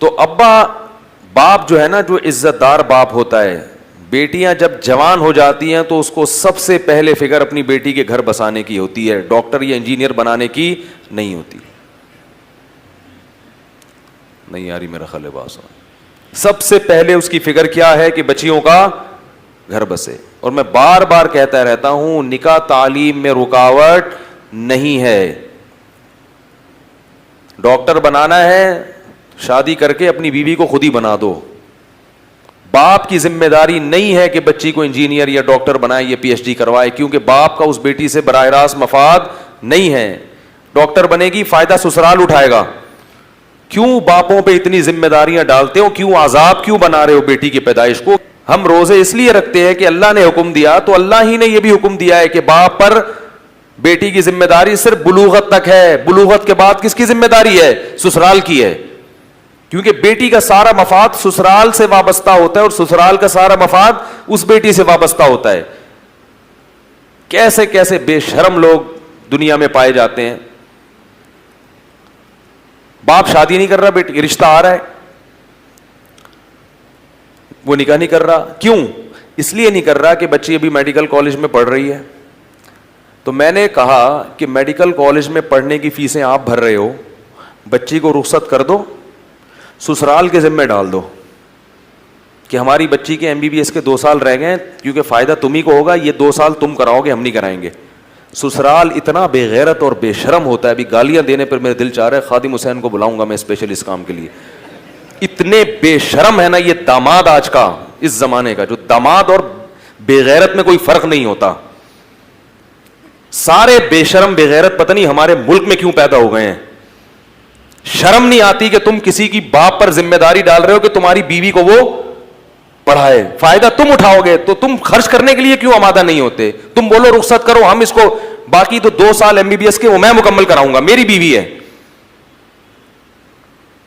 تو ابا باپ جو ہے نا, جو عزت دار باپ ہوتا ہے, بیٹیاں جب جوان ہو جاتی ہیں تو اس کو سب سے پہلے فکر اپنی بیٹی کے گھر بسانے کی ہوتی ہے, ڈاکٹر یا انجینئر بنانے کی نہیں ہوتی. نہیں یاری میرا خیال ہے بات, سب سے پہلے اس کی فکر کیا ہے کہ بچیوں کا گھر بسے. اور میں بار بار کہتا رہتا ہوں, نکاح تعلیم میں رکاوٹ نہیں ہے. ڈاکٹر بنانا ہے, شادی کر کے اپنی بیوی کو خود ہی بنا دو. باپ کی ذمہ داری نہیں ہے کہ بچی کو انجینئر یا ڈاکٹر بنائے یا پی ایچ ڈی کروائے, کیونکہ باپ کا اس بیٹی سے براہ راست مفاد نہیں ہے. ڈاکٹر بنے گی, فائدہ سسرال اٹھائے گا. کیوں باپوں پہ اتنی ذمہ داریاں ڈالتے ہو, کیوں عذاب کیوں بنا رہے ہو بیٹی کی پیدائش کو؟ ہم روزے اس لیے رکھتے ہیں کہ اللہ نے حکم دیا, تو اللہ ہی نے یہ بھی حکم دیا ہے کہ باپ پر بیٹی کی ذمہ داری صرف بلوغت تک ہے. بلوغت کے بعد کس کی ذمہ داری ہے؟ سسرال کی ہے, کیونکہ بیٹی کا سارا مفاد سسرال سے وابستہ ہوتا ہے اور سسرال کا سارا مفاد اس بیٹی سے وابستہ ہوتا ہے. کیسے کیسے بے شرم لوگ دنیا میں پائے جاتے ہیں. باپ شادی نہیں کر رہا, بیٹی رشتہ آ رہا ہے, وہ نکاح نہیں کر رہا. کیوں؟ اس لیے نہیں کر رہا کہ بچی ابھی میڈیکل کالج میں پڑھ رہی ہے. تو میں نے کہا کہ میڈیکل کالج میں پڑھنے کی فیسیں آپ بھر رہے ہو, بچی کو رخصت کر دو, سسرال کے ذمہ ڈال دو کہ ہماری بچی کے MBBS کے 2 سال رہ گئے, کیونکہ فائدہ تمہیں کو ہوگا, یہ 2 سال تم کراؤ گے, ہم نہیں کرائیں گے. سسرال اتنا بے غیرت اور بے شرم ہوتا ہے, ابھی گالیاں دینے پر میرے دل چاہ رہا ہے خادم حسین کو بلاؤں گا میں اسپیشل اس کام کے لیے. اتنے بے شرم ہے نا یہ داماد آج کا, اس زمانے کا, جو داماد اور بے غیرت میں کوئی فرق نہیں ہوتا. سارے بے شرم بے غیرت پتہ نہیں ہمارے ملک میں کیوں پیدا ہو گئے ہیں. شرم نہیں آتی کہ تم کسی کی باپ پر ذمہ داری ڈال رہے ہو کہ تمہاری بیوی کو وہ پڑھائے, فائدہ تم اٹھاؤ گے, تو تم خرچ کرنے کے لیے کیوں آمادہ نہیں ہوتے؟ تم بولو رخصت کرو, ہم اس کو باقی تو 2 سال MBBS کے وہ میں مکمل کراؤں گا, میری بیوی ہے.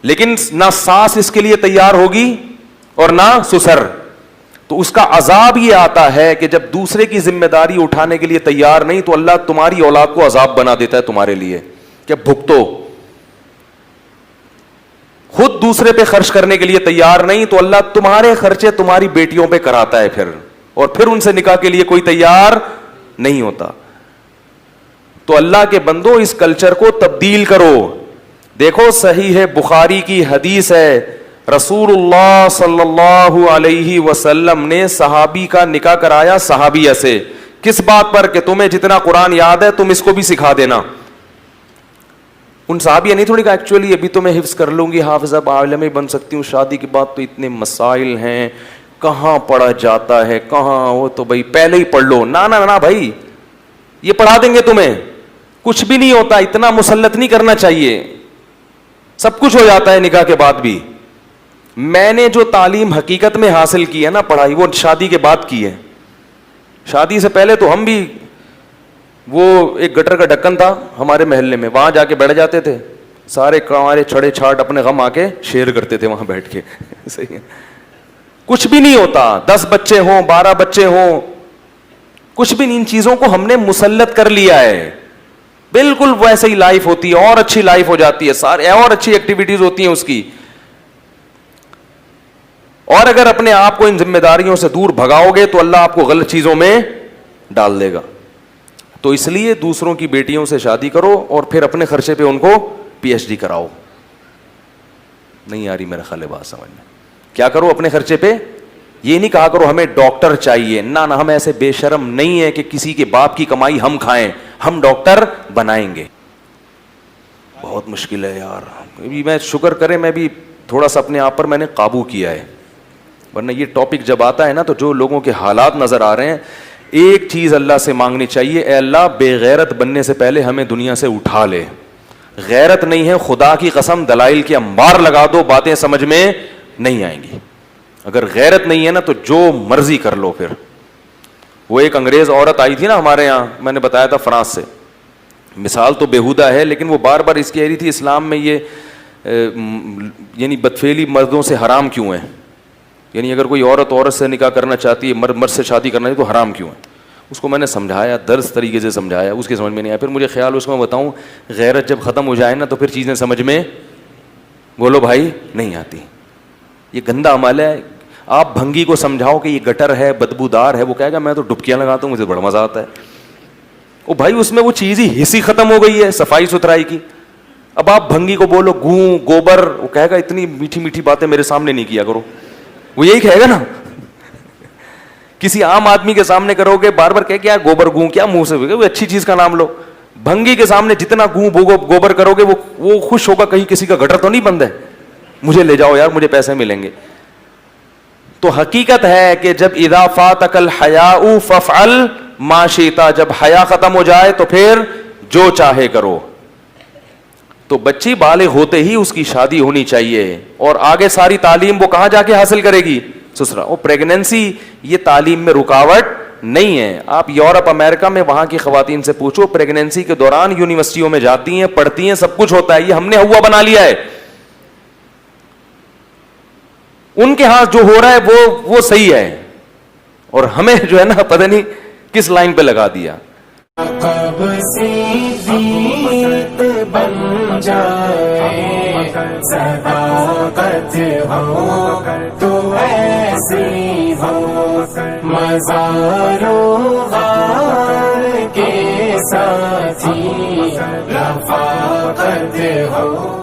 لیکن نہ ساس اس کے لیے تیار ہوگی اور نہ سسر. تو اس کا عذاب یہ آتا ہے کہ جب دوسرے کی ذمہ داری اٹھانے کے لیے تیار نہیں, تو اللہ تمہاری اولاد کو عذاب بنا دیتا ہے تمہارے لیے کہ بھگتو. خود دوسرے پہ خرچ کرنے کے لیے تیار نہیں, تو اللہ تمہارے خرچے تمہاری بیٹیوں پہ کراتا ہے پھر, اور پھر ان سے نکاح کے لیے کوئی تیار نہیں ہوتا. تو اللہ کے بندو اس کلچر کو تبدیل کرو. دیکھو صحیح ہے, بخاری کی حدیث ہے, رسول اللہ صلی اللہ علیہ وسلم نے صحابی کا نکاح کرایا صحابیہ سے. کس بات پر؟ کہ تمہیں جتنا قرآن یاد ہے تم اس کو بھی سکھا دینا. ان صحابیہ نہیں تھوڑی کہا ایکچولی ابھی تو میں حفظ کر لوں گی, حافظہ عالم بن سکتی ہوں, شادی کے بعد تو اتنے مسائل ہیں, کہاں پڑھا جاتا ہے, کہاں, وہ تو بھائی پہلے ہی پڑھ لو. نہ بھائی, یہ پڑھا دیں گے تمہیں, کچھ بھی نہیں ہوتا, اتنا مسلط نہیں کرنا چاہیے, سب کچھ ہو جاتا ہے نکاح کے بعد بھی. میں نے جو تعلیم حقیقت میں حاصل کی ہے نا, پڑھائی, وہ شادی کے بعد کی ہے. شادی سے پہلے تو ہم بھی, وہ ایک گٹر کا ڈھکن تھا ہمارے محلے میں, وہاں جا کے بیٹھ جاتے تھے, سارے ہمارے چھڑے چھاٹ اپنے غم آ کے شیئر کرتے تھے وہاں بیٹھ کے. صحیح ہے, کچھ بھی نہیں ہوتا, 10 بچے ہوں, 12 بچے ہوں, کچھ بھی نہیں. ان چیزوں کو ہم نے مسلط کر لیا ہے. بالکل ویسے ہی لائف ہوتی ہے, اور اچھی لائف ہو جاتی ہے, سارے اور اچھی ایکٹیویٹیز ہوتی ہیں اس کی. اور اگر اپنے آپ کو ان ذمہ داریوں سے دور بھگاؤ گے تو اللہ آپ کو غلط چیزوں میں ڈال دے گا. تو اس لیے دوسروں کی بیٹیوں سے شادی کرو اور پھر اپنے خرچے پہ ان کو PhD کراؤ. نہیں آ رہی میرا خیال ہے بات سمجھ میں؟ کیا کرو اپنے خرچے پہ؟ یہ نہیں کہا کرو ہمیں ڈاکٹر چاہیے, نہ ہم ایسے بے شرم نہیں ہے کہ کسی کے باپ کی کمائی ہم کھائیں, ہم ڈاکٹر بنائیں گے. بہت مشکل ہے یار. میں شکر کرے میں بھی تھوڑا سا اپنے آپ پر میں نے قابو کیا ہے, ورنہ یہ ٹاپک جب آتا ہے نا تو جو لوگوں کے حالات نظر آ رہے ہیں, ایک چیز اللہ سے مانگنی چاہیے, اے اللہ بے غیرت بننے سے پہلے ہمیں دنیا سے اٹھا لے. غیرت نہیں ہے, خدا کی قسم دلائل کے انبار لگا دو, باتیں سمجھ میں نہیں آئیں گی. اگر غیرت نہیں ہے نا تو جو مرضی کر لو. پھر وہ ایک انگریز عورت آئی تھی نا ہمارے یہاں, میں نے بتایا تھا فرانس سے, مثال تو بےہودہ ہے لیکن وہ بار بار اس کہہ رہی تھی اسلام میں یہ یعنی بدفعلی مردوں سے حرام کیوں ہے, یعنی اگر کوئی عورت سے نکاح کرنا چاہتی ہے, مرد سے شادی کرنا ہے تو حرام کیوں ہے. اس کو میں نے سمجھایا, درس طریقے سے سمجھایا, اس کے سمجھ میں نہیں آیا. پھر مجھے خیال اس کو میں بتاؤں, غیرت جب ختم ہو جائے نا تو پھر چیزیں سمجھ میں, بولو بھائی, نہیں آتی. یہ گندا عمل ہے. آپ بھنگی کو سمجھاؤ کہ یہ گٹر ہے, بدبودار ہے, وہ کہے گا میں تو ڈبکیاں لگاتا ہوں, مجھے بڑا مزہ آتا ہے. او بھائی, اس میں وہ چیز ہی حصی ختم ہو گئی ہے صفائی ستھرائی کی. اب آپ بھنگی کو بولو گوں گوبر, وہ کہے گا اتنی میٹھی میٹھی باتیں میرے سامنے نہیں کیا کرو, وہ یہی کہے گا نا. کسی عام آدمی کے سامنے کرو گے بار بار کیا گوبر گوں, کیا منہ سے وہ اچھی چیز کا نام لو. بھنگی کے سامنے جتنا گوں گوبر کرو گے وہ خوش ہوگا, کہیں کسی کا گٹر تو نہیں بند ہے, مجھے لے جاؤ یار, مجھے پیسے ملیں گے. تو حقیقت ہے کہ جب اذا فاتک الحیاء فافعل ما شئت, جب حیا ختم ہو جائے تو پھر جو چاہے کرو. تو بچی بالغ ہوتے ہی اس کی شادی ہونی چاہیے, اور آگے ساری تعلیم وہ کہاں جا کے حاصل کرے گی, سسرا. اور پریگنینسی یہ تعلیم میں رکاوٹ نہیں ہے. آپ یورپ امریکہ میں وہاں کی خواتین سے پوچھو, پریگنینسی کے دوران یونیورسٹیوں میں جاتی ہیں, پڑھتی ہیں, سب کچھ ہوتا ہے. یہ ہم نے ہوا بنا لیا ہے. ان کے ہاں جو ہو رہا ہے وہ صحیح ہے, اور ہمیں جو ہے نا پتہ نہیں کس لائن پہ لگا دیا. کب سے جیت بن جائے صداقت ہو تو ایسی ہو, مزاروں غار کے ساتھی رفاقت ہو.